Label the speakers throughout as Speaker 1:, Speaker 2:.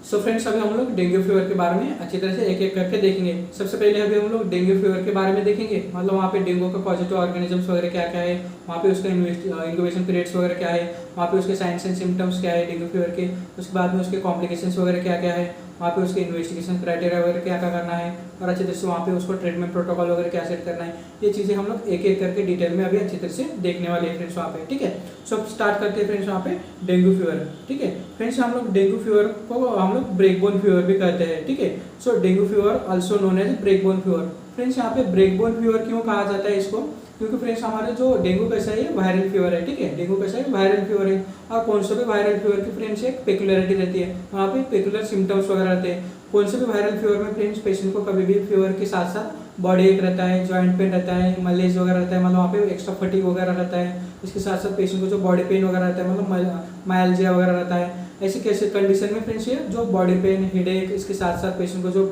Speaker 1: So friends अभी हम लोग डेंगू फीवर के बारे में अच्छी तरह से एक एक करके देखेंगे। सबसे पहले अभी हम लोग डेंगू फीवर के बारे में देखेंगे, मतलब वहाँ पे डेंगू का पॉजिटिव ऑर्गेनिजम्स वगैरह क्या क्या है, वहाँ पे उसका इंक्यूबेशन पीरियड्स वगैरह क्या है, वहाँ पे उसके साइंस एंड सिम्टम्स क्या है डेंगू फीवर के, उसके बाद में उसके कॉम्प्लिकेशंस वगैरह क्या क्या है, वहाँ पे उसके इन्वेस्टिगेशन क्राइटेरिया वगैरह क्या क्या करना है, और अच्छी तरह से वहाँ पे उसको ट्रीटमेंट प्रोटोकॉल वगैरह क्या सेट करना है। ये चीज़ें हम लोग एक एक करके डिटेल में अभी अच्छी तरह से देखने वाले हैं फ्रेंड्स वहाँ पे। ठीक है, सो स्टार्ट करते हैं फ्रेंड्स वहाँ पे डेंगू फीवर। ठीक है फ्रेंड्स, हम लोग डेंगू फीवर को हम लोग ब्रेकबोन फीवर भी कहते हैं। ठीक है, so dengue fever also known as breakbone fever. Friends यहाँ पे ब्रेकबोन फीवर क्यों कहा जाता है इसको, क्योंकि फ्रेंड्स हमारे जो डेंगू कैसा है वायरल फीवर है। ठीक है, डेंगू कैसा है वायरल फीवर है, और कौन सा भी वायरल फीवर की फ्रेंड्स एक पेक्युलरिटी रहती है, वहाँ पे पेक्युलर सिम्टम्स वगैरह रहते हैं। कौन से भी वायरल फीवर में फ्रेंड्स पेशेंट को कभी भी फीवर के साथ साथ बॉडी एक रहता है, जॉइंट पेन रहता है, मलेज वगैरह रहता है, मतलब वहाँ पे एक्स्ट्रा फटीग वगैरह रहता है। इसके साथ साथ पेशेंट को जो बॉडी पेन वगैरह रहता है, मतलब माइल्जिया वगैरह रहता है। ऐसी कैसे कंडीशन में फ्रेंड्स ये जो बॉडी पेन, हेडेक, इसके साथ साथ पेशेंट को जो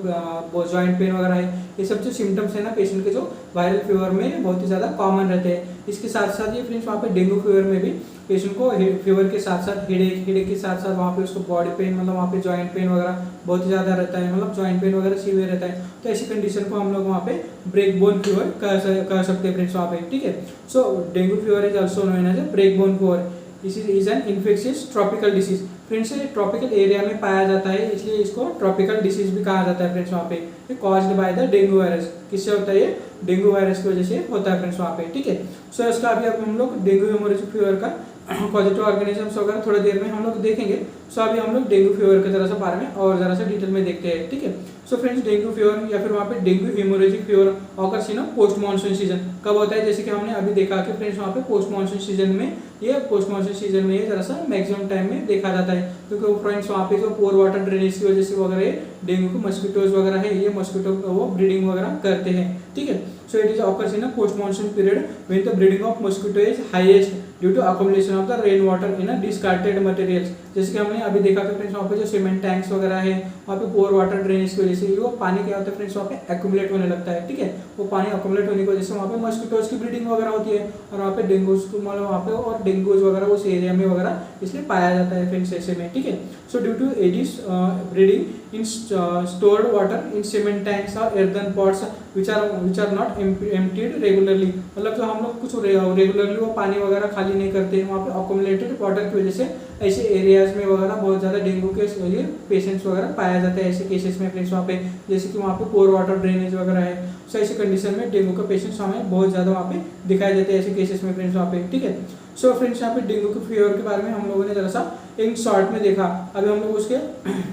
Speaker 1: जॉइंट पेन वगैरह है, ये सब जो सिम्टम्स है ना पेशेंट के जो वायरल फीवर में बहुत ही ज़्यादा कॉमन रहते हैं। इसके साथ साथ ये फ्रेंड्स वहाँ पे डेंगू फीवर में भी पेशेंट को फीवर के साथ साथ हेडेक के साथ साथ वहाँ पे उसको बॉडी पेन, मतलब वहाँ पे जॉइंट पेन वगैरह बहुत ही ज़्यादा रहता है, मतलब जॉइंट पेन वगैरह सीवियर रहता है। तो ऐसी कंडीशन को हम लोग वहाँ पे ब्रेकबोन फीवर कह सकते हैं फ्रेंड्स वहाँ पे। ठीक है, so dengue fever is also known as breakbone fever. This is an infectious tropical disease. Friends ये ट्रॉपिकल एरिया में पाया जाता है, इसलिए इसको ट्रॉपिकल डिसीज भी कहा जाता है फ्रेंड्स वहाँ पे। ये caused by the dengue virus. किससे होता है ये? डेंगू वायरस की वजह से होता है फ्रेंड्स वहाँ पे। ठीक है, सो इसका अभी अब हम लोग डेंगू हेमोरेजिक फीवर का पॉजिटिव ऑर्गेनिजम्स वगैरह थोड़ी देर में हम लोग देखेंगे। सो अभी हम लोग डेंगू फीवर के जरा सा बारे में और जरा सा डिटेल में देखते हैं। ठीक है, सो फ्रेंड्स डेंगू फीवर या फिर वहाँ पे dengue haemorrhagic fever occurs in post monsoon season. कब होता है? जैसे कि हमने अभी देखा कि फ्रेंड्स वहाँ पे पोस्ट मानसून सीजन में ये जरा सा मैक्सिमम टाइम में देखा जाता है, क्योंकि फ्रेंड्स वहाँ पे जो पोर वाटर ड्रेनेज की वजह से वगैरह डेंगू को मस्किटोज वगैरह है, ये मस्किटो वो ब्रीडिंग वगैरह करते हैं। ठीक है, so it is occurs in post monsoon period when the breeding of mosquito is highest due to accommodation of the rain water in discarded materials. जैसे कि हमने अभी देखा कि फ्रेंड्स वहाँ पे जो सीमेंट टैंक्स वगैरह है, वहाँ पे पोर वाटर ड्रेनेज की वजह से वो पानी क्या होता है फ्रेंड्स वहाँ पे एक्यूमुलेट होने लगता है। ठीक है, वो पानी एक्यूमुलेट होने की वजह से वहाँ पे मस्किटोज की ब्रीडिंग वगैरह होती है, और वहाँ पे डेंगूज को मतलब वहाँ पे और डेंगूज वगैरह उस एरिया में वगैरह इसलिए पाया जाता है फ्रेंड्स ऐसे में। ठीक है, so due to Aedes breeding in stored water in cement tanks और earthen pots which are not emptied regularly, मतलब जो हम लोग कुछ रेगुलरली वो पानी वगैरह खाली नहीं करते, वहाँ पे अकोमुलेटेड वाटर की वजह से ऐसे एरियाज में वगैरह बहुत ज़्यादा डेंगू के लिए पेशेंट्स वगैरह पाया जाता है ऐसे केसेस में फ्रेंड्स वहाँ पे। जैसे कि वहाँ पे पोर वाटर ड्रेनेज वगैरह है, सो ऐसी कंडीशन में डेंगू का पेशेंट्स हमें बहुत ज़्यादा वहाँ पे दिखाई देते हैं ऐसे केसेस में फ्रेंड्स वहाँ पे। ठीक है, सो फ्रेंड्स यहाँ पे डेंगू के फीवर के बारे में हम लोगों ने जरा सा इन शॉर्ट में देखा। अभी हम लोग उसके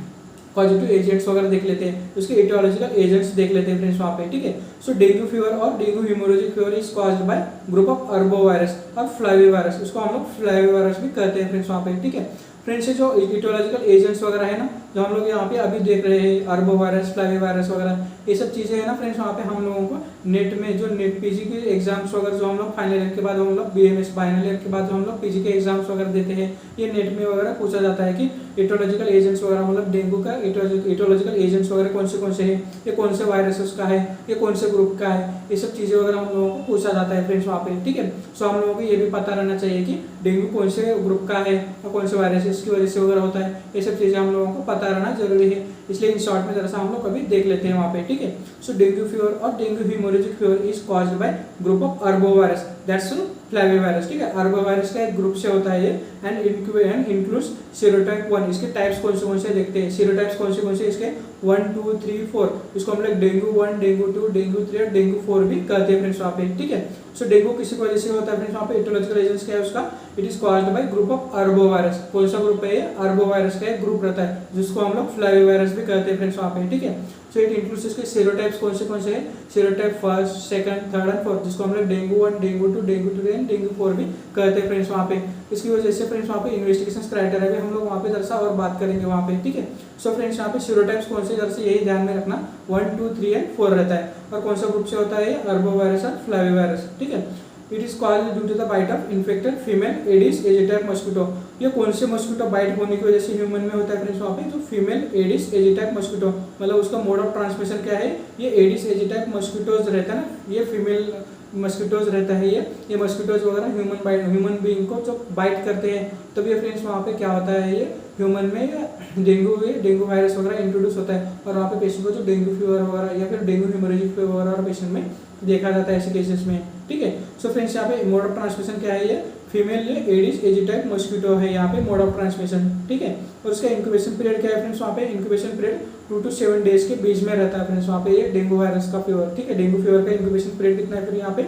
Speaker 1: पॉजिटिव एजेंट्स वगैरह देख लेते हैं, उसके एटियोलॉजिकल एजेंट्स देख लेते हैं फ्रेंड्स वहाँ पे। ठीक है, सो डेंगू फीवर और dengue haemorrhagic fever is caused by group of arbovirus और फ्लाविवायरस। उसको हम लोग फ्लाविवायरस भी कहते हैं फ्रेंड्स वहाँ पे। ठीक है, फ्रेंड्स ये जो एटियोलॉजिकल एजेंट्स वगैरह है ना, जो हम लोग यहाँ पे अभी देख रहे हैं अर्बोवायरस, फ्लाविवायरस वगैरह, ये सब चीज़ें है ना फ्रेंड्स वहाँ पे हम लोगों को नेट में जो नेट पीजी के एग्जाम्स वगैरह जो हम लोग फाइनल ईयर के बाद हम लोग बीएमएस फाइनल ईयर के बाद जो हम लोग पीजी के एग्जाम्स वगैरह देते हैं, ये नेट में वगैरह पूछा जाता है कि एटियोलॉजिकल एजेंट्स वगैरह मतलब डेंगू का एटियोलॉजिकल एजेंट्स वगैरह कौन से हैं, ये कौन से वायरसेस का है, ये कौन से ग्रुप का है, ये सब चीज़ें वगैरह हम लोगों को पूछा जाता है फ्रेंड्स वहाँ पे। ठीक है, सो हम लोगों को ये भी पता रहना चाहिए कि डेंगू कौन से ग्रुप का है और कौन से वायरसेस की वजह से वगैरह होता है, ये सब चीज़ें हम लोगों को पता रहना जरूरी है। इसलिए इन शॉर्ट में जरा सा हम लोग कभी देख लेते हैं वहाँ पे। ठीक है, सो डेंगू फीवर और dengue haemorrhagic fever is caused by group of arbovirus, that's flavivirus. ठीक है, अर्बोवायरस का एक ग्रुप से होता है ये, एंड इंक्लूड्स सीरोटाइप 1। इसके टाइप्स कौन से देखते हैं, सीरोटाइप्स कौन से इसके 1 2 3 4। इसको हम लोग डेंगू 1, डेंगू 2, डेंगू 3 और डेंगू 4 भी कहते हैं फ्रेंड्स वहाँ पे। ठीक है, सो डेंगू किसी वजह से होता है फ्रेंड्स वहाँ पे, एटियोलॉजिकल एजेंट्स क्या है उसका, it is caused by group of arbovirus. कौन सा ग्रुप है ये? अर्बोवायरस का एक ग्रुप रहता है जिसको हम लोग फ्लाविवायरस भी कहते हैं फ्रेंड्स वहाँ पे। ठीक है, सो इट इंक्लूड्स इसके सीरोटाइप्स कौन से हैं, serotype first, second, third and fourth, जिसको हम लोग dengue 1, dengue 2, dengue 3 and dengue 4 भी कहते हैं फ्रेंड्स वहाँ पे। इसकी वजह से फ्रेंड्स वहाँ पे इन्वेस्टिगेशन क्राइटेरिया भी हम लोग वहाँ पे जरा सा और बात करेंगे वहाँ पे। ठीक है, सो फ्रेंड्स यहाँ पे सीरोटाइप्स कौन से, जरा से यही ध्यान में रखना, 1 2 3 एंड 4 रहता है, और कौन सा ग्रुप से होता है, अर्बोवायरस और फ्लाविवायरस। ठीक है, it is called due to the bite of infected female Aedes एजिटाइप मस्किटो। ये कौन से मस्किटो बाइट होने की वजह से ह्यूमन में होता है फ्रेंड्स वहाँ पे, जो फीमेल एडिस एजिटाइप मस्किटो, मतलब उसका मोड ऑफ ट्रांसमिशन क्या है, ये एडिस एजिटाइप मस्किटोज रहता है ना, ये फीमेल मस्किटोज रहता है, ये मस्किटोज वगैरह ह्यूमन बीइंग को जो बाइट करते हैं, तब ये फ्रेंड्स वहाँ पे क्या होता है, ये ह्यूमन में डेंगू वायरस वगैरह इंट्रोड्यूस होता है, और वहाँ पे पेशेंट को जो डेंगू फीवर वगैरह या फिर डेंगू हेमोरेजिक फीवर वगैरह पेशेंट में देखा जाता है ऐसे केसेस में, ठीक है। सो फ्रेंड्स यहाँ पे मोड ऑफ ट्रांसमिशन क्या है, ये फीमेल एडिस एजिटाइप मस्किटो है यहाँ पे मोड ऑफ ट्रांसमिशन, ठीक है। और उसका इंक्यूबेशन पीरियड क्या है फ्रेंड्स, वहाँ पे इंक्यूबेशन पीरियड 2 to 7 डेज के बीच में रहता है फ्रेंड्स वहाँ पे, ये डेंगू वायरस का फीवर, ठीक है। डेंगू फीवर का इंक्यूबेशन पीरियड कितना है फिर यहाँ पे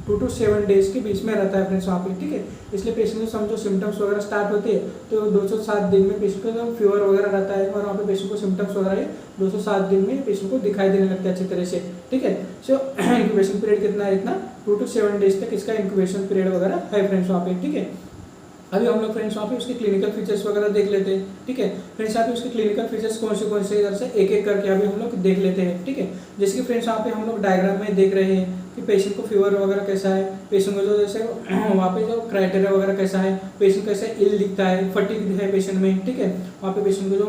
Speaker 1: 2 to 7 डेज के बीच में रहता है फ्रेंड्स वहाँ पे, ठीक है। इसलिए पेशेंट को समझो सिम्टम्स वगैरह स्टार्ट होते हैं तो 207 दिन में पेशेंट को जब फीवर वगैरह रहता है, और वहाँ पे पेशेंट को सिम्टम्स वगैरह 207 दिन में पेशेंट को दिखाई देने लगता है अच्छी तरह से, ठीक है। सो इंक्यूबेशन पीरियड कितना है, इतना 2 to 7 डेज तक इसका इंक्यूबेशन पीरियड वगैरह है फ्रेंड्स वहाँ पे, ठीक है। अभी हम लोग फ्रेंड्स वहाँ पे उसके क्लिनिकल फीचर्स वगैरह देख लेते हैं, ठीक है। फ्रेंड्स यहाँ पे उसके क्लिनिकल फीचर्स कौन से इधर से एक एक करके अभी हम लोग देख लेते हैं, ठीक है। जैसे कि फ्रेंड्स वहाँ पे हम लोग डायग्राम में देख रहे हैं कि पेशेंट को फीवर वगैरह कैसा है, पेशेंट को जो जैसे वहाँ पे जो क्राइटेरिया वगैरह कैसा है, पेशेंट कैसे इल दिखता है, फटीग है पेशेंट में, ठीक है। वहाँ पे पेशेंट को जो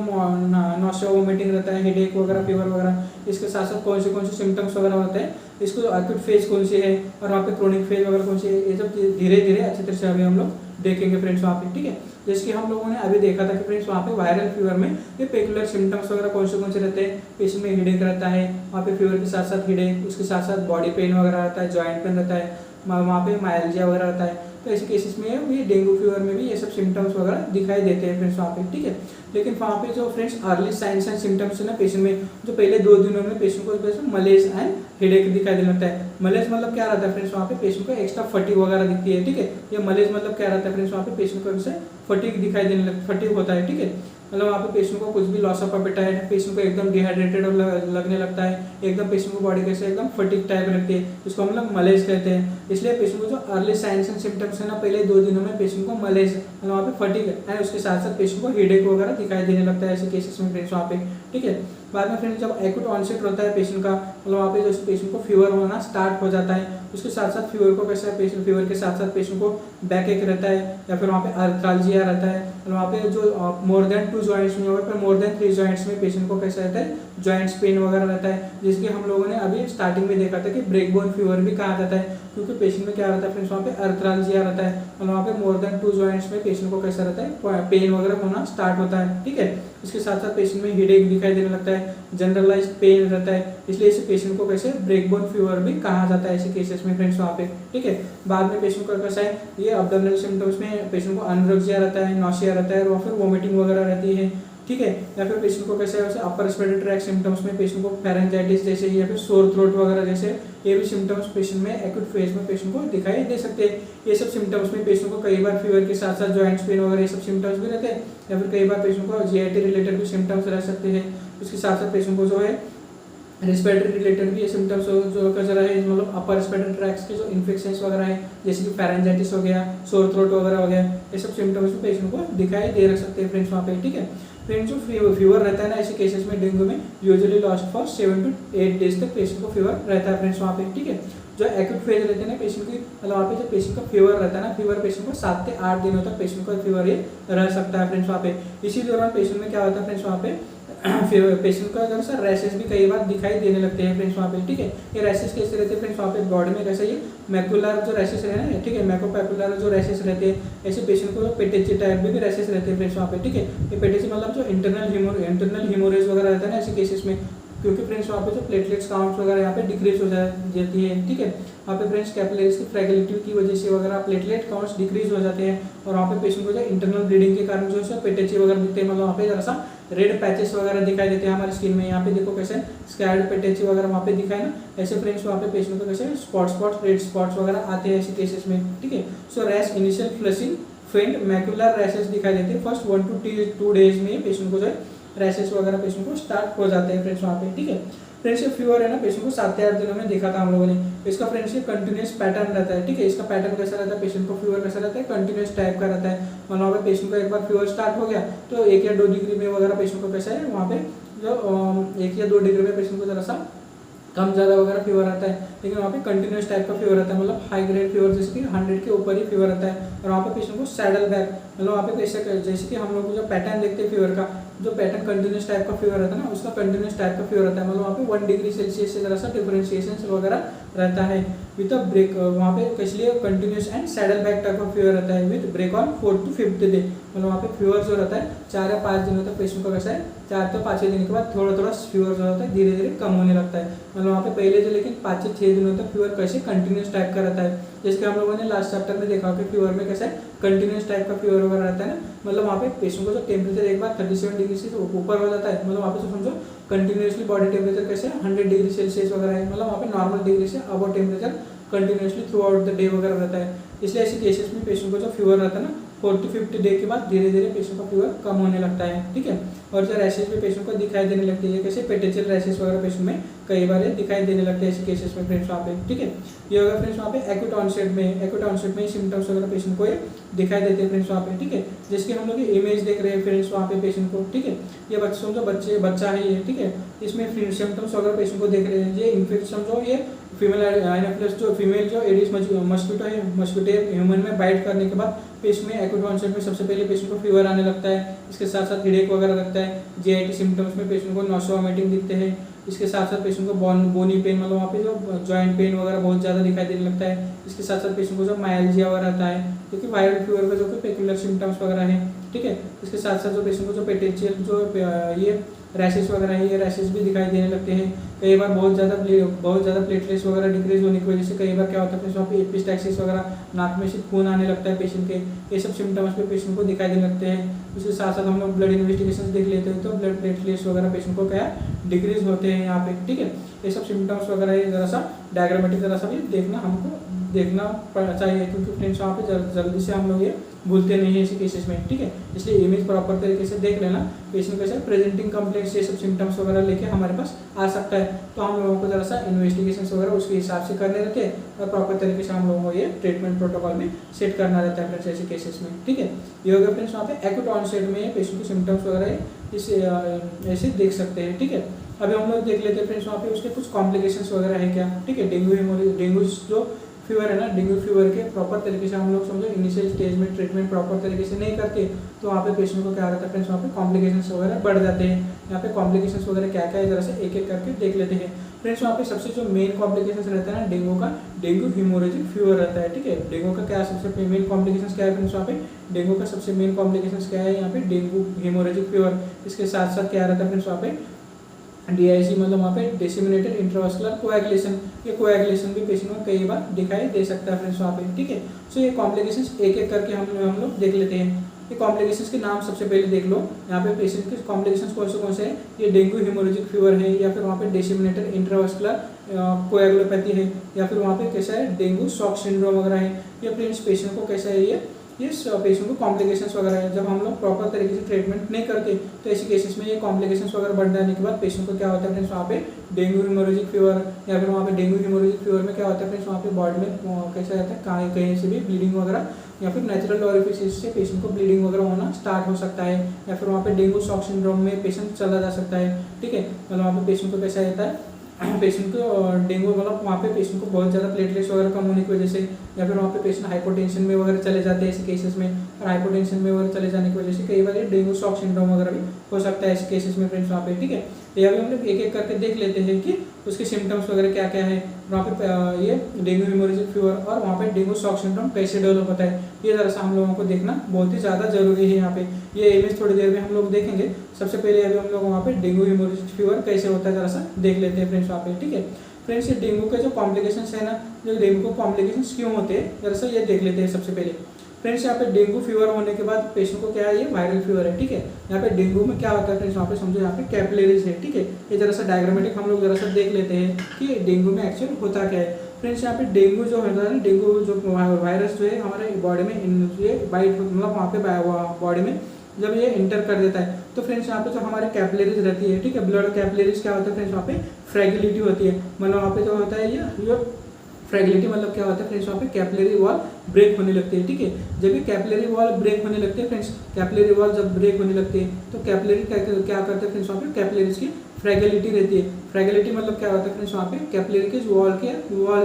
Speaker 1: नॉसिया वोमिटिंग रहता है, हेडेक वगैरह, फीवर वगैरह, इसके साथ साथ कौन से सिम्टम्स वगैरह होते हैं, इसको एक्यूट फेज कौन सी है, और वहाँ पे क्रोनिक फेज वगैरह कौन सी है, ये सब धीरे धीरे अच्छी तरह से अभी हम लोग देखेंगे फ्रेंड्स वहाँ पे, ठीक है। जैसे कि हम लोगों ने अभी देखा था कि फ्रेंड्स वहाँ पे वायरल फीवर में ये पेकुलर सिम्टम्स वगैरह कौन से रहते हैं, पेशेंट में हेडेक रहता है, वहाँ पे फीवर के साथ साथ हेडेक, उसके साथ साथ बॉडी पेन वगैरह रहता है, जॉइंट पेन रहता है, वहाँ पे माइल्जिया वगैरह रहता है। तो ऐसे केसेस में ये डेंगू फीवर में भी ये सब सिम्टम्स वगैरह दिखाई देते हैं फ्रेंड्स वहाँ पे, ठीक है। लेकिन वहाँ पे जो friends early signs and symptoms है ना पेशेंट में, जो पहले 2 दिनों में पेशेंट को मलेज एंड हेडेक दिखाई देने लगता है। मलेज मतलब क्या रहता है फ्रेंड्स, वहाँ पे पेशेंट को एक्स्ट्रा फटीग वगैरह दिखती है, ठीक है। ये मलेज मतलब क्या रहता है फ्रेंड्स, वहाँ पे पेशेंट को फटीग दिखाई देने लगता, फटीग होता है, ठीक है। मतलब वहाँ पे पेशेंट को कुछ भी लॉस ऑफ एपेटाइट, पेशेंट को एकदम डिहाइड्रेटेड लगने लगता है, एकदम पेशेंट को बॉडी कैसे एकदम फटीग टाइप लगती है, इसको हम लोग मलेज कहते हैं। इसलिए पेशेंट को जो अर्ली साइंस एंड सिम्टम्स है ना, पहले 2 दिनों में पेशेंट को मलेज मतलब वहाँ पे फटीग एंड उसके साथ साथ पेशेंट को हेडेक वगैरह दिखाई देने लगता है ऐसे केसेस में फ्रेंड्स वहाँ पे, ठीक है। बाद में फ्रेंड्स जब एक्यूट ऑनसेट होता है पेशेंट का, मतलब वहाँ पे जो पेशेंट को फीवर होना स्टार्ट हो जाता है, उसके साथ साथ फीवर को कैसा पेशेंट फीवर के साथ साथ पेशेंट को बैक एक रहता है, या फिर वहाँ पे आर्थराल्जिया रहता है, और वहाँ पे जो मोर देन 2 जॉइंट्स में, वहाँ पे मोर देन 3 जॉइंट्स में पेशेंट को कैसा रहता है, जॉइंट्स पेन वगैरह रहता है, जिसकी हम लोगों ने अभी स्टार्टिंग में देखा था कि ब्रेकबोन फीवर भी कहा जाता है, क्योंकि पेशेंट में क्या रहता है फ्रेंड्स, वहाँ पे आर्थराल्जिया रहता है, और वहाँ पे मोर देन 2 जॉइंट्स में पेशेंट को कैसा रहता है, पेन वगैरह होना स्टार्ट होता है, ठीक है। इसके साथ साथ पेशेंट में हेडेक दिखाई देने लगता है, जनरलाइज्ड पेन रहता है, इसलिए इस पेशेंट को कैसे ब्रेकबोन फीवर भी कहा जाता है ऐसे केसेस में फ्रेंड्स वहाँ पे, ठीक है। बाद में पेशेंट को कैसा है, ये अब्डोमिनल सिम्टम्स में पेशेंट को अनरेक्सिया रहता है, नॉसिया रहता है, और फिर वोमिटिंग वगैरह रहती है, ठीक है। या फिर पेशेंट को कैसे है अपर रेस्पिरेटरी ट्रैक्ट सिम्टम्स में पेशेंट को फेरेंजाइटिस जैसे, या फिर सोर थ्रोट वगैरह जैसे, ये भी सिम्टम्स पेशेंट में एक्यूट फेज में पेशेंट को दिखाई दे सकते हैं। ये सब सिम्टम्स में पेशेंट को कई बार फीवर के साथ साथ जॉइंट्स पेन वगैरह ये सब सिम्टम्स भी रहते हैं, या फिर कई बार पेशेंट को जीआईटी रिलेटेड भी सिम्टम्स रह सकते हैं। उसके साथ साथ पेशेंट को जो है रेस्पिरेटरी रिलेटेड भी ये सिम्टम्स जो कैसा है, मतलब अपर रेस्पिरेटरी ट्रैक्ट्स के जो इन्फेक्शंस वगैरह है, जैसे कि फेरेंजाइटिस हो गया, सोर थ्रोट वगैरह हो गया, ये सब सिम्टम्स भी पेशेंट को दिखाई दे रख सकते हैं फ्रेंड्स वहाँ पे, ठीक है। फ्रेंड्स जो फीवर रहता है ना ऐसे केसेस में डेंगू में usually last for 7 to 8 days तक पेशेंट को फीवर रहता है फ्रेंड्स वहाँ पे, ठीक है। जो एक्यूट फेज रहते हैं ना पेशेंट की, मतलब वहाँ पे जो पेशेंट का फीवर रहता है ना, फीवर पेशेंट को 7 से 8 दिनों तक पेशेंट को फीवर ये रह सकता है फ्रेंड्स वहाँ पे। इसी दौरान पेशेंट में क्या होता है फ्रेंड्स वहाँ पे पेशेंट का जो सर रैशेस भी कई बार दिखाई देने लगते हैं फ्रेंड्स वहाँ पे, ठीक है। ये रैशेस कैसे रहते हैं फ्रेंड्स वहाँ पे, बॉडी में कैसे ये मैकुलर जो रैशेस रहते हैं, ठीक है, मैकोपैपुलर जो रैशेस रहते हैं, ऐसे पेशेंट को पेटेची टाइप में भी रैशेस रहते हैं फ्रेंड्स वहाँ पे, ठीक है। ये पेटेची मतलब जो इंटरनल हीमोरेज वगैरह रहता है ना ऐसे केसेस में, क्योंकि फ्रेंड्स वहाँ पे जो प्लेटलेट्स काउंट वगैरह यहाँ पे डिक्रीज हो जाती है, ठीक है। वहाँ पे फ्रेंड्स कैपिलरीज की फ्रैगिलिटी की वजह से वगैरह प्लेटलेट काउंट्स डिक्रीज हो जाते हैं, और वहाँ पे पेशेंट को जो इंटरनल ब्लीडिंग के कारण जो है पेटेची वगैरह दिखते हैं, मतलब वहाँ पे जरा सा रेड पैचेस वगैरह दिखाई देते हैं हमारी स्किन में। यहाँ पे देखो कैसे स्कैर्ड पेटेची वगैरह वहाँ पे दिखाए ना, ऐसे फ्रेंड्स वहाँ पे पेशेंट को कैसे स्पॉट रेड स्पॉट्स वगैरह आते हैं ऐसे केसेस में, ठीक है। सो रैश इनिशियल फ्लशिंग फेंट मैकुलर रैशेस दिखाई देते हैं फर्स्ट 1 to 2 डेज में पेशेंट को जो है रैशेस वगैरह पेशेंट को स्टार्ट हो जाते हैं फ्रेंड्स वहाँ पे, ठीक है। फ्रेंड्स ये फीवर है ना पेशेंट को 7 से 8 दिनों में देखा था हम लोगों ने। इसका फ्रेंड्स ये कंटिन्यूस पैटर्न रहता है, ठीक है। इसका पैटर्न कैसा रहता है, पेशेंट को फीवर कैसा रहता है, कंटिन्यूस टाइप का रहता है। वहाँ पे पेशेंट को एक बार फीवर स्टार्ट हो गया तो 1 या 2 डिग्री में वगैरह पेशेंट को कैसा है, वहाँ पे जो 1 या 2 डिग्री में पेशेंट को जरा सा कम ज़्यादा वगैरह फीवर आता है, लेकिन वहाँ पे कंटिन्यूस टाइप का फीवर रहता है, मतलब हाई ग्रेड फीवर जैसे कि 100 के ऊपर ही फीवर रहता है। और वहाँ पे पेशेंट को सैडल बैक, मतलब वहाँ पे जैसे कि हम लोग जो पैटर्न देखते हैं फीवर का, जो पैटर्न कंटिन्यूस टाइप का फीवर रहता है ना, उसका कंटिन्यूस टाइप का फीवर रहता है, मतलब वहाँ पे 1 डिग्री सेल्सियस से जरा सा डिफरेंशिएशन वगैरह रहता है विद अ ब्रेक। वहाँ पे इसलिए continuous and saddle back type का फीवर रहता है with break on 4th to 5th day, मतलब वहाँ पे फीवर जो रहता है 4 या 5 दिनों तक पेशेंट को कैसा है, 4 से 5 दिन के बाद थोड़ा थोड़ा फीवर जो रहता है धीरे धीरे कम होने लगता है। मतलब वहाँ पे पहले जो लेकिन 5 से 6 दिनों तक फीवर कैसे कंटिन्यूस टाइप का रहता है, जैसे कि हम लोगों ने लास्ट चैप्टर में देखा कि फीवर में कैसा है कंटिन्यूस टाइप का फीवर वगैरह रहता है ना, मतलब वहाँ पे पेशेंट को जो टेम्परेचर एक बार 37 डिग्री से ऊपर हो जाता है, मतलब वहाँ पे समझो कंटिन्यूसली बॉडी टेम्परेचर कैसे 100 डिग्री सेल्सियस वगैरह है, मतलब वहाँ पे नॉर्मल डिग्री से above temperature continuously through out the day वगैरह रहता है। इसलिए ऐसे केसेस में पेशेंट को जो फीवर रहता है ना 4th to 5th डे के बाद धीरे धीरे पेशेंट का फीवर कम होने लगता है, ठीक है। और जो रैशेज भी पेशेंट को दिखाई देने लगती है, कैसे पेटेंशियल रैशेज वगैरह पेशेंट में कई बार दिखाई देने लगते हैं ऐसे केसेस में फ्रेंड्स वहाँ पे, ठीक है। ये होगा फ्रेंड्स वहाँ पे एक्यूट ऑनसेट में सिम्टम्स वगैरह पेशेंट को ये दिखाई देते हैं फ्रेंड्स वहाँ पे, ठीक है। जिसकी हम लोग इमेज देख रहे हैं फ्रेंड्स वहाँ पे पेशेंट को, ठीक है। ये बच्चा है ये, ठीक है। इसमें सिम्टम्स वगैरह पेशेंट को देख रहे हैं, ये इन्फेक्शन जो ये फीमेल जो एडिस मस्किटो है, मस्किटो ह्यूमन में बाइट करने के बाद पेशेंट में एक्यूट ऑनसेट में सबसे पहले पेशेंट को फीवर आने लगता है। इसके साथ साथ हेडेक वगैरह लगता है। जीआईटी सिम्टम्स में पेशेंट को नॉसिया वॉमिटिंग दिखते हैं। इसके साथ साथ पेशेंट को बोनी पेन, मतलब वहाँ पे जो जॉइंट पेन वगैरह बहुत ज़्यादा दिखाई देने लगता है। इसके साथ साथ पेशेंट को जो माइल्जिया वगैरह रहता है, क्योंकि वायरल फीवर का जो कि पेक्युलर सिम्टम्स वगैरह है, ठीक है। इसके साथ साथ जो पेशेंट को जो पेटेंशियल जो ये रैशेज वगैरह है, ये रैशेज भी दिखाई देने लगते हैं। कई बार बहुत ज़्यादा प्लेटलेट्स वगैरह डिक्रीज होने की वजह से कई बार क्या होता है वहाँ पे एपिस्टैक्सिस वगैरह, नाक में से खून आने लगता है पेशेंट के, ये सब सिम्टम्स पे पेशेंट को दिखाई देने लगते हैं। उसके साथ साथ हम लोग ब्लड इन्वेस्टिगेशन देख लेते हैं, तो ब्लड प्लेटलेट्स वगैरह पेशेंट को क्या डिक्रीज होते हैं यहाँ पे, ठीक है। ये सब सिम्टम्स वगैरह जरा सा डायग्रामेटिक जरा सा भी देखना चाहिए, क्योंकि फ्रेंड्स वहाँ पे जल्दी से हम लोग ये भूलते नहीं है ऐसे केसेस में, ठीक है। इसलिए इमेज प्रॉपर तरीके से देख लेना। पेशेंट कैसे प्रेजेंटिंग कम्प्लेक्स ये सब सिम्टम्स वगैरह लेके हमारे पास आ सकता है, तो हम लोगों को जरा सा इन्वेस्टिगेशन वगैरह उसके हिसाब से करने रहते हैं और प्रॉपर तरीके से हम लोगों को ये ट्रीटमेंट प्रोटोकॉल में सेट करना रहता है फ्रेंड्स ऐसे केसेस में, ठीक है। ये हो गया फ्रेंड्स वहाँ पे एक्यूट ऑनसेट में पेशेंट के सिम्टम्स वगैरह इस ऐसे देख सकते हैं, ठीक है। अभी हम लोग देख लेते हैं फ्रेंड्स वहाँ पे उसके कुछ कॉम्प्लिकेशंस वगैरह है क्या, ठीक है। डेंगू जो फीवर है ना, डेंगू फीवर के प्रॉपर तरीके से हम लोग समझो इनिशियल स्टेज में ट्रीटमेंट प्रॉपर तरीके से नहीं करते, तो वहाँ पे पेशेंट को क्या रहता है फ्रेंड्स वहाँ पे कॉम्प्लिकेशंस वगैरह बढ़ जाते हैं। यहाँ पे कॉम्प्लिकेशंस वगैरह क्या क्या है जरा से एक एक करके देख लेते हैं फ्रेंड्स। वहाँ पे सबसे जो मेन कॉम्प्लिकेशंस रहता है ना डेंगू का, डेंगू हेमोरेजिक फीवर रहता है, ठीक है। डेंगू का क्या सबसे मेन कॉम्प्लिकेशंस क्या है फ्रेंड्स वहाँ पे, डेंगू का सबसे मेन कॉम्प्लिकेशंस क्या है यहाँ पे डेंगू हेमोरेजिक फीवर। इसके साथ साथ क्या रहता है फ्रेंड्स वहाँ पे DIC, मतलब वहाँ पे डिसेमिनेटेड इंट्रावास्कुलर कोएगुलेशन, ये कोएगुलेशन भी पेशेंट में कई बार दिखाई दे सकता है फ्रेंड्स वहाँ पे, ठीक है। सो ये कॉम्प्लिकेशंस एक एक करके हम लोग देख लेते हैं। ये कॉम्प्लिकेशंस के नाम सबसे पहले देख लो। यहाँ पे पेशेंट के कॉम्प्लिकेशंस कौन से हैं, ये डेंगू हेमोरेजिक फीवर है, या फिर वहाँ पे डिसेमिनेटेड इंट्रावास्कुलर कोएगुलोपैथी है, या फिर वहाँ पे कैसा है डेंगू शॉक सिंड्रोम वगैरह है। ये फ्रेंड्स पेशेंट को कैसा है ये पेशेंट को कॉम्प्लिकेशंस वगैरह है। जब हम लोग प्रॉपर तरीके से ट्रीटमेंट नहीं करते तो ऐसे केसेस में ये कॉम्प्लिकेशंस वगैरह बढ़ जाने के बाद पेशेंट को क्या होता है फ्रेंड्स वहाँ पे डेंगू हेमोरेजिक फीवर, या फिर वहाँ पे डेंगू हेमोरेजिक फीवर में क्या होता है फ्रेंड्स वहाँ पे बॉडी में कैसा रहता है कहीं से भी ब्लीडिंग वगैरह, या फिर नेचुरल ओरिफिस से पेशेंट को ब्लीडिंग वगैरह होना स्टार्ट हो सकता है, या फिर वहाँ पे डेंगू शॉक सिंड्रोम में पेशेंट चला जा सकता है, ठीक है। मतलब वहाँ पे पेशेंट को कैसा रहता है पेशेंट को डेंगू, मतलब वहाँ पे पेशेंट को बहुत ज़्यादा प्लेटलेट्स वगैरह कम होने की वजह से, या फिर वहाँ पे पेशेंट हाइपोटेंशन में वगैरह चले जाते हैं ऐसे केसेस में, और हाइपोटेंशन में वगैरह चले जाने की वजह से कई बार ये डेंगू शॉक सिंड्रोम वगैरह भी हो सकता है ऐसे केसेस में फ्रेंड्स वहाँ पे, ठीक है। ये अभी हम लोग एक एक करके देख लेते हैं कि उसके सिम्टम्स वगैरह क्या क्या है। वहाँ पे ये डेंगू हेमोरेजिक फीवर और वहाँ पे डेंगू शॉक सिंड्रोम कैसे डेवलप होता है, ये जरा सा हम लोगों को देखना बहुत ही ज़्यादा जरूरी है। यहाँ पे ये इमेज थोड़ी देर में हम लोग देखेंगे। सबसे पहले अभी हम लोग वहाँ पे डेंगू हेमोरेजिक फीवर कैसे होता है जरा सा देख लेते हैं फ्रेंड्स वहाँ पे, ठीक है। फ्रेंड्स ये डेंगू के जो कॉम्प्लिकेशंस है ना, जो डेंगू को कॉम्प्लिकेशंस क्यों होते हैं जरा सा ये देख लेते हैं सबसे पहले। फ्रेंड्स यहाँ पे डेंगू फीवर होने के बाद पेशेंट को क्या है ये वायरल फीवर है, ठीक है। यहाँ पे डेंगू में क्या होता है फ्रेंड्स वहाँ पे समझो यहाँ पे कैपिलरीज है, ठीक है। ये जरा सा डायग्रामेटिक हम लोग जरा सा देख लेते हैं कि डेंगू में एक्चुअल होता क्या है। फ्रेंड्स यहाँ पे डेंगू जो है ना, डेंगू जो वायरस जो है हमारे बॉडी में ये बाइट मतलब वहाँ पे बॉडी में जब ये इंटर कर देता है तो फ्रेंड्स यहाँ पे जो हमारे कैपिलरीज रहती है, ठीक है, ब्लड कैपिलरीज क्या होता है फ्रेंड्स वहाँ पे फ्रेगिलिटी होती है। मतलब वहाँ पे जो होता है ये फ्रेगिलिटी मतलब क्या होता है फ्रेंड्स वहाँ पे कैपिलरी वॉल ब्रेक होने लगती है, ठीक है। जब ये कैपिलरी वॉल ब्रेक होने लगते हैं फ्रेंड्स, कैपिलरी वॉल जब ब्रेक होने लगती है तो कैपिलरी क्या करते हैं फ्रेंड्स वहाँ पे कैपिलरीज की फ्रेगलिटी रहती है। फ्रेगलिटी मतलब क्या होता है फ्रेंड्स, वहाँ पे कैपिलरी के वॉल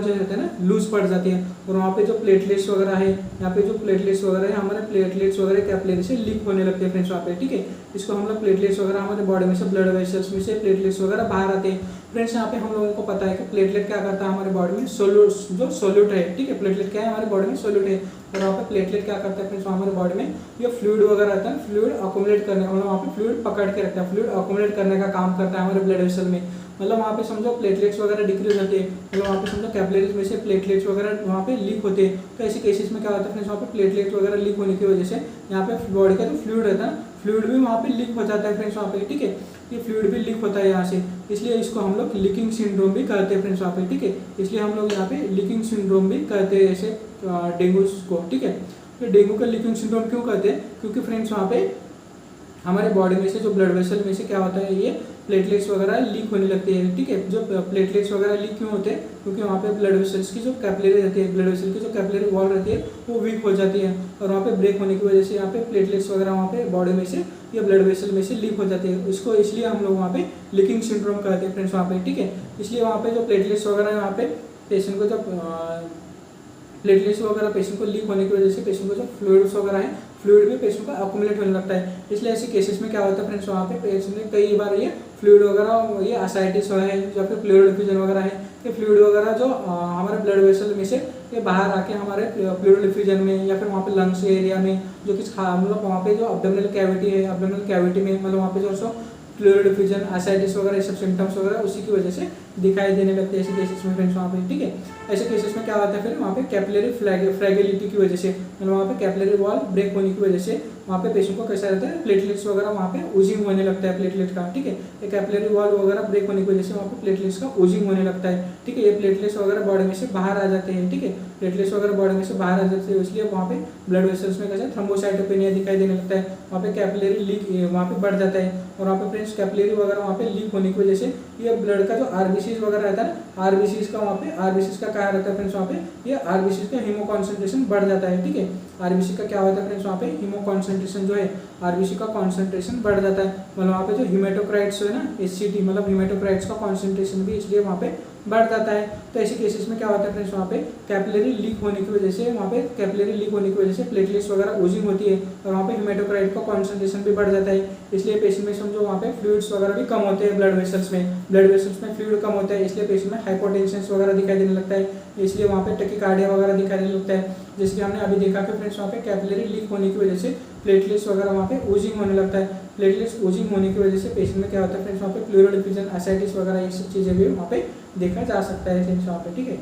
Speaker 1: जो रहते हैं ना लूज पड़ जाती है, और वहाँ पे जो प्लेटलेट्स वगैरह है, यहाँ पे जो प्लेटलेट्स वगैरह है, हमारे प्लेटलेट्स वगैरह कैपिलरी से लीक होने लगते हैं फ्रेंड्स वहाँ पे, ठीक है। इसको हम लोग प्लेटलेट्स वगैरह हमारे बॉडी में से, ब्लड वेसल्स में से प्लेटलेट्स वगैरह बाहर आते हैं फ्रेंड्स। यहाँ पे हम लोगों को पता है कि प्लेटलेट क्या करता है हमारे बॉडी में, सोल्यूट है, ठीक है। प्लेटलेट क्या है हमारे बॉडी में, सोल्यूट है। और वहाँ पे प्लेटलेट क्या करता है फ्रेंड्स, हमारे बॉडी में ये फ्लूइड वगैरह रहता है, फ्लूइड अकोमुलेट करने का, मतलब वहाँ पे फ्लूइड पकड़ के रखता है, फ्लूइड अकोमुलेट करने का काम करता है हमारे ब्लड वेसल में। मतलब वहाँ पे समझो प्लेटलेट्स वगैरह डिक्रीज होते हैं, मतलब वहाँ पे समझो कैपिलरीज में से प्लेटलेट्स वगैरह वहाँ पे लीक होते हैं। तो ऐसे केसेस में क्या होता है फ्रेंड्स, वहाँ पे प्लेटलेट्स वगैरह लीक होने की वजह से यहाँ पे बॉडी का जो फ्लूइड रहता है, फ्लूइड भी वहाँ पे लीक हो जाता है फ्रेंड्स वहाँ पे, ठीक है। ये फ्लूइड भी लीक होता है यहाँ से, इसलिए इसको हम लोग लीकिंग सिंड्रोम भी कहते हैं फ्रेंड्स वहाँ पे, ठीक है। इसलिए हम लोग यहाँ पे लीकिंग सिंड्रोम भी कहते हैं ऐसे डेंगू को, ठीक है। तो डेंगू का लीकिंग सिंड्रोम क्यों कहते हैं, क्योंकि फ्रेंड्स वहाँ पे हमारे बॉडी में से जो ब्लड वेसल में से क्या होता है, ये प्लेटलेट्स वगैरह लीक होने लगते हैं, ठीक है। जो प्लेटलेट्स वगैरह लीक क्यों होते हैं, क्योंकि वहाँ पे ब्लड वेसल्स की जो कैपिलरी रहती है, ब्लड वेसल की जो कैपिलरी वॉल रहती है वो वीक हो जाती है, और वहाँ पे ब्रेक होने की वजह से यहाँ पे प्लेटलेट्स वगैरह वहाँ पे बॉडी में से या ब्लड वेसल में से लीक हो जाती है। इसको इसलिए हम लोग वहाँ पे लीकिंग सिंड्रोम कहते हैं फ्रेंड्स वहाँ पे, ठीक है। इसलिए वहाँ पे जो प्लेटलेट्स वगैरह वहाँ पे पेशेंट को जब प्लेटलेट्स वगैरह पेशेंट को लीक होने की वजह से पेशेंट को जो फ्लूइड्स वगैरह है, फ्लूइड भी पेशेंट को अकोमुलेट होने लगता है। इसलिए ऐसे केसेस में क्या होता है फ्रेंड्स, वहाँ पे पेशेंट ने कई बार ये फ्लूइड वगैरह, ये असाइटिस है या फिर प्लूरल डिफ्यूजन वगैरह है, ये फ्लूइड वगैरह जो हमारे ब्लड वेसल में से ये बाहर आके हमारे प्लूरल डिफ्यूजन में या फिर वहाँ पे लंग्स एरिया में जो कुछ मतलब वहाँ पे जो अब्डोमिनल कैविटी है, अब्डोमिनल कैविटी में मतलब वहाँ पे जो प्लूरल डिफ्यूजन, असाइटिस वगैरह ये सब सिम्टम्स वगैरह उसी की वजह से दिखाई देने लगते हैं ऐसे केसेस में फ्रेंड्स वहाँ पे, ठीक है। ऐसे केसेस में क्या होता है फिर वहाँ पे कैपिलरी फ्रेगलिटी की वजह से, मतलब वहाँ पे कैपिलरी वॉल ब्रेक होने की वजह से वहाँ पे पेशेंट को कैसा रहता है, प्लेटलेट्स वगैरह वहाँ पे ओजिंग होने लगता है प्लेटलेट का, ठीक है। ये कैपिलरी वॉल वगैरह ब्रेक होने की वजह से वहाँ पे प्लेटलेट्स का ओजिंग होने लगता है, ठीक है। ये प्लेटलेट्स वगैरह बॉडी में से बाहर आ जाते हैं, ठीक है। प्लेटलेट्स वगैरह बॉडी में से बाहर आ जाते हैं, इसलिए वहाँ पे ब्लड वेसल्स में कैसे थ्रोम्बोसाइटोपेनिया दिखाई देने लगता है, वहाँ पे कैपिलरी लीक वहाँ पे बढ़ जाता है, और वहाँ पे फ्रेंड्स कैपिलरी वगैरह वहाँ पे लीक होने की वजह से ये ब्लड का जो आरबीसीज वगैरह रहता है, आरबीसीज का वहाँ पे, आरबीसीज का क्या रहता है फ्रेंड्स वहाँ पे, ये आरबीसीज का हीमो कॉन्सेंट्रेशन बढ़ जाता है, ठीक है। आरबीसी का क्या होता है फ्रेंड्स वहाँ पे, हीमो कॉन्सेंट्रेशन जो है आरबीसी का कॉन्सेंट्रेशन बढ़ जाता है, मतलब वहाँ पे जो हीमेटोक्राइट्स है ना, एचसीटी मतलब हीमेटोक्राइट्स का कॉन्सेंट्रेशन भी इसलिए वहाँ पे बढ़ जाता है। तो ऐसे केसेस में क्या होता है फ्रेंड्स, वहाँ पे कैपिलरी लीक होने की वजह से, वहाँ पे कैपिलरी लीक होने की वजह से प्लेटलेट्स वगैरह ओजिंग होती है, और वहाँ पे हीमेटोक्राइट का कॉन्सेंट्रेशन भी बढ़ जाता है, इसलिए पेशेंट में समझो वहाँ पे फ्लूइड्स वगैरह भी कम होते हैं ब्लड वेसल्स में फ्लूइड कम होता है, इसलिए पेशेंट में हाइपोटेंशन वगैरह दिखाई देने लगता है, इसलिए वहाँ पे टैकीकार्डिया वगैरह दिखाई देने लगता है। जैसे हमने अभी देखा कि फ्रेंड्स वहाँ पे कैपिलरी लीक होने की वजह से प्लेटलेट्स वगैरह वहाँ पे ओजिंग होने लगता है, प्लेटलेट्स ओजिंग होने की वजह से पेशेंट में क्या होता है फ्रेंड्स, वहाँ पे प्लूरल डिफ्यूजन, असाइटिस वगैरह ये सब चीज़ें भी वहाँ पे देखा जा सकता है फ्रेंड्स वहाँ पे, ठीक है।